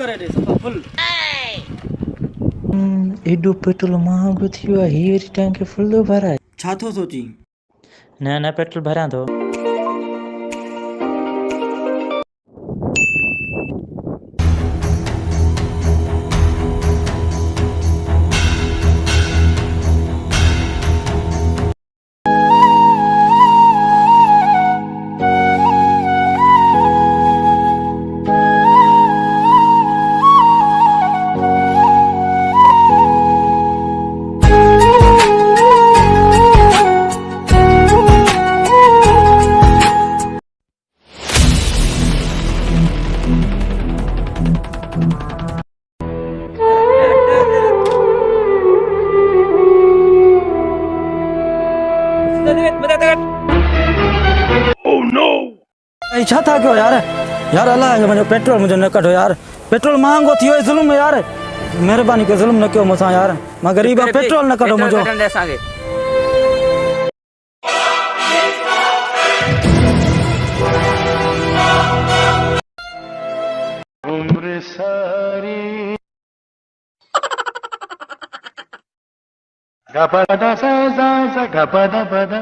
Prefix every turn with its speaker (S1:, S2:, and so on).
S1: करे दे सफ़ा फुल।
S2: एडो पेट्रोल महंगो थियो आहे, हीअ वरी टैंक फुल थो भराए।
S1: छा थो सोची?
S2: न पेट्रोल भरियां थो।
S1: छा था कयो यार? यार अल्लाह जो मुझे पेट्रोल मुझे न कढो यार। पेट्रोल महंगो थियो है, जुल्म है यार। मेहरबानी करे जुल्म न कयो मूंसां यार। मां गरीब आ, पेट्रोल न कढो मुझो।
S3: उम्र सारी गपदा सा गपदा पदा